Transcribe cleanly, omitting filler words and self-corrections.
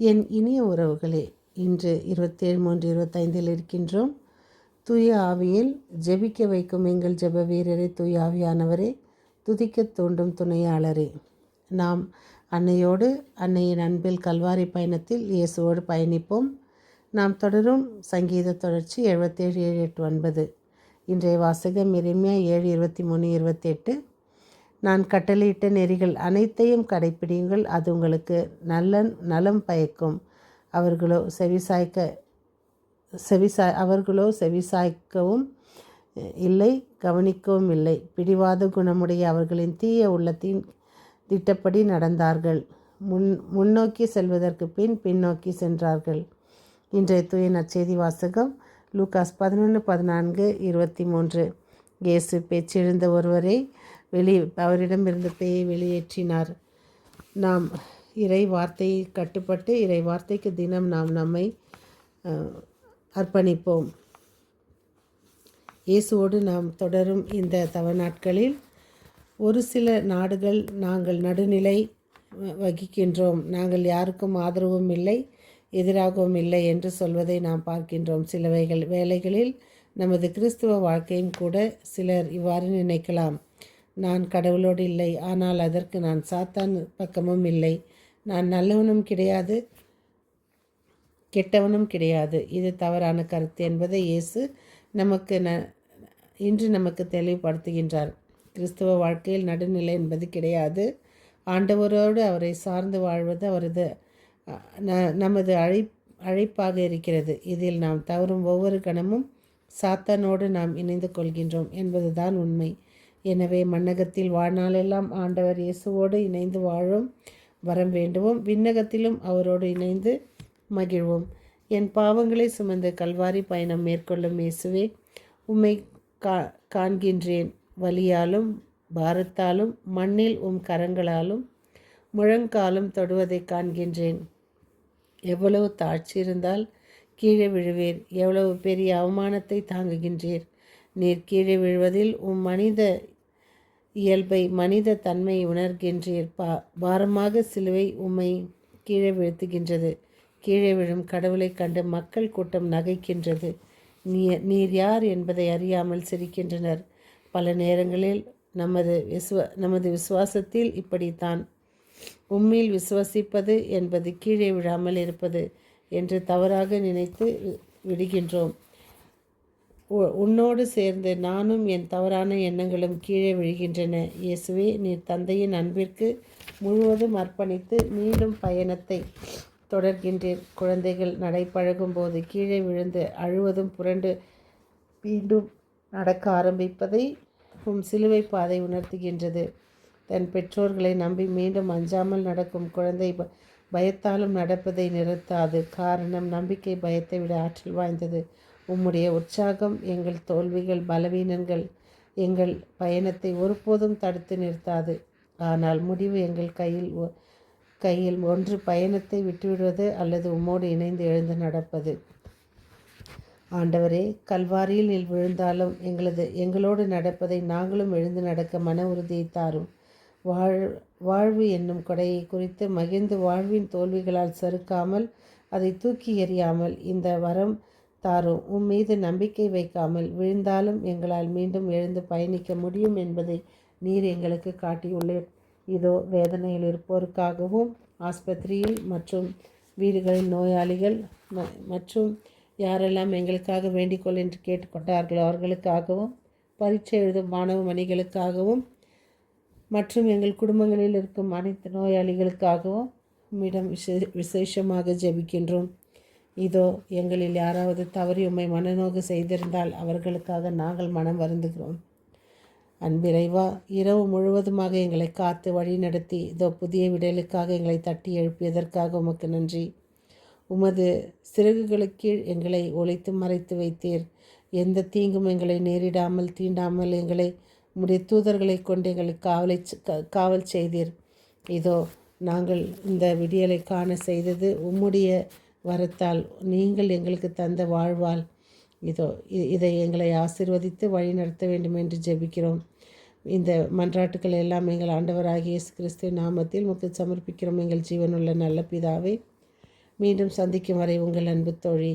என் இனிய உறவுகளே, இன்று 27/3/25 இருக்கின்றோம். தூய ஆவியில் ஜெபிக்க வைக்கும் எங்கள் ஜெப வீரரே, தூய ஆவியானவரே, துதிக்க தூண்டும் துணையாளரே, நாம் அன்னையோடு அன்னையின் அன்பில் கல்வாரி பயணத்தில் இயேசுவோடு பயணிப்போம். நாம் தொடரும் சங்கீத தொடர்ச்சி 77, 7, 8, 9. இன்றைய வாசகம் எரேமியா 7:23-28. நான் கட்டளையிட்ட நெறிகள் அனைத்தையும் கடைப்பிடியுங்கள், அது உங்களுக்கு நலம் பயக்கும். அவர்களோ செவிசாய்க்கவும் இல்லை, கவனிக்கவும் இல்லை. பிடிவாத குணமுடைய அவர்களின் தீய உள்ளத்தின் திட்டப்படி நடந்தார்கள். முன்னோக்கி செல்வதற்கு பின்னோக்கி சென்றார்கள். இன்றைய தூய நற்செய்தி வாசகம் லூகாஸ் 11:14-23. இயேசு பேச்செழுந்த ஒருவரை அவரிடமிருந்து பேயை வெளியேற்றினார். நாம் இறை வார்த்தையை கட்டுப்பட்டு இறை வார்த்தைக்கு தினம் நாம் நம்மை அர்ப்பணிப்போம். இயேசுவோடு நாம் தொடரும் இந்த தவ நாட்களில் ஒரு சில நாடுகள் நாங்கள் நடுநிலை வகிக்கின்றோம், நாங்கள் யாருக்கும் ஆதரவும் இல்லை, எதிராகவும் இல்லை என்று சொல்வதை நாம் பார்க்கின்றோம். சில வேளைகளில் நமது கிறிஸ்துவ வாழ்க்கையும் கூட சிலர் இவ்வாறு நினைக்கலாம். நான் கடவுளோடு இல்லை, ஆனால் அதற்கு நான் சாத்தான் பக்கமும் இல்லை, நான் நல்லவனும் கிடையாது, கெட்டவனும் கிடையாது. இது தவறான கருத்து என்பதை இயேசு இன்று நமக்கு தெளிவுபடுத்துகின்றார். கிறிஸ்துவ வாழ்க்கையில் நடுநிலை என்பது கிடையாது. ஆண்டவரோடு அவரை சார்ந்து வாழ்வது அவரது நமது அழைப்பாக இருக்கிறது. இதில் நாம் தவறும் ஒவ்வொரு கணமும் சாத்தானோடு நாம் இணைந்து கொள்கின்றோம் என்பதுதான் உண்மை. எனவே மண்ணகத்தில் வாழ்நாளெல்லாம் ஆண்டவர் இயேசுவோடு இணைந்து வாழும் வரம் வேண்டுவோம். விண்ணகத்திலும் அவரோடு இணைந்து மகிழ்வோம். என் பாவங்களை சுமந்து கல்வாரி பயணம் மேற்கொள்ளும் இயேசுவே, உம்மை காண்கின்றேன். வலியாலும் பாரத்தாலும் மண்ணில் உம் கரங்களாலும் முழங்காலும் தொடுவதை காண்கின்றேன். எவ்வளவு தாழ்ச்சி இருந்தால் கீழே விழுவீர், எவ்வளவு பெரிய அவமானத்தை தாங்குகின்றீர். நீர் கீழே விழுவதில் உம் மனித இயல்பை, மனித தன்மையை உணர்கின்றீர். பாரமாக சிலுவை உம்மை கீழே வீழ்த்துகின்றது. கீழே விழும் கடவுளை கண்டு மக்கள் கூட்டம் நகைக்கின்றது. நீர் யார் என்பதை அறியாமல் சிரிக்கின்றனர். பல நேரங்களில் நமது விசுவாசத்தில் இப்படித்தான். உம்மில் விசுவசிப்பது என்பது கீழே விழாமல் இருப்பது என்று தவறாக நினைத்து விடுகின்றோம். உன்னோடு சேர்ந்து நானும் என் தவறான எண்ணங்களும் கீழே விழுகின்றன. இயேசுவே, நீர் தந்தையின் அன்பிற்கு முழுவதும் அர்ப்பணித்து மீண்டும் பயணத்தை தொடர்கின்றீர். குழந்தைகள் நடைபழகும் போது கீழே விழுந்து அழுவதும் புரண்டு மீண்டும் நடக்க ஆரம்பிப்பதை உம் சிலுவை பாதை உணர்த்துகின்றது. தன் பெற்றோர்களை நம்பி மீண்டும் அஞ்சாமல் நடக்கும் குழந்தை பயத்தாலும் நடப்பதை நிறுத்தாது. காரணம், நம்பிக்கை பயத்தை விட ஆற்றல் வாய்ந்தது. உம்முடைய உற்சாகம் எங்கள் தோல்விகள், பலவீனங்கள் எங்கள் பயணத்தை ஒருபோதும் தடுத்து நிறுத்தாது. ஆனால் முடிவு எங்கள் கையில் ஒன்று பயணத்தை விட்டுவிடுவது அல்லது உம்மோடு இணைந்து எழுந்து நடப்பது. ஆண்டவரே, கல்வாரியில் நீர் விழுந்தாலும் எங்களோடு நடப்பதை நாங்களும் எழுந்து நடக்க மன உறுதியை தாரும். வாழ்வு என்னும் கொடையை குறித்து மகிழ்ந்து வாழ்வின் தோல்விகளால் சறுக்காமல் அதை தூக்கி எறியாமல் இந்த வரம் தாரும். மீது நம்பிக்கை வைக்காமல் விழுந்தாலும் எங்களால் மீண்டும் எழுந்து பயணிக்க முடியும் என்பதை நீர் எங்களுக்கு காட்டியுள்ளீர். இதோ வேதனையில் இருப்போருக்காகவும், ஆஸ்பத்திரியில் மற்றும் வீடுகளில் நோயாளிகள் மற்றும் யாரெல்லாம் எங்களுக்காக வேண்டிக்கொள் என்று கேட்டுக்கொண்டார்களோ அவர்களுக்காகவும், பரீட்சை எழுதும் மாணவ மணிகளுக்காகவும் மற்றும் எங்கள் குடும்பங்களில் இருக்கும் அனைத்து நோயாளிகளுக்காகவும் உம்மிடம் விசேஷமாக ஜெபிக்கின்றோம். இதோ எங்களில் யாராவது தவறி உம்மை மனநோகு செய்திருந்தால் அவர்களுக்காக நாங்கள் மனம் வருந்துகிறோம். அன்பிறைவா, இரவு முழுவதுமாக எங்களை காத்து வழி நடத்தி இதோ புதிய விடலுக்காக எங்களை தட்டி எழுப்பியதற்காக உமக்கு நன்றி. உமது சிறகுகளுக்கு எங்களை ஒளித்து மறைத்து வைத்தீர். எந்த தீங்கும் எங்களை நேரிடாமல் தீண்டாமல் எங்களை உம்முடைய தூதர்களை கொண்டு எங்களுக்கு காவல் செய்தீர். இதோ நாங்கள் இந்த விடியலை காண செய்தது உம்முடைய வரத்தால், நீங்கள் எங்களுக்கு தந்த வாழ்வால். இதோ இதை எங்களை ஆசீர்வதித்து வழி நடத்த வேண்டும் என்று ஜெபிக்கிறோம். இந்த மன்றாட்டுக்கள் எல்லாம் எங்கள் ஆண்டவராகிய இயேசு கிறிஸ்துவின் நாமத்தில் உமக்கு சமர்ப்பிக்கிறோம். எங்கள் ஜீவனுள்ள நல்ல பிதாவே, மீண்டும் சந்திக்கும் வரை உங்கள் அன்பு தோழி.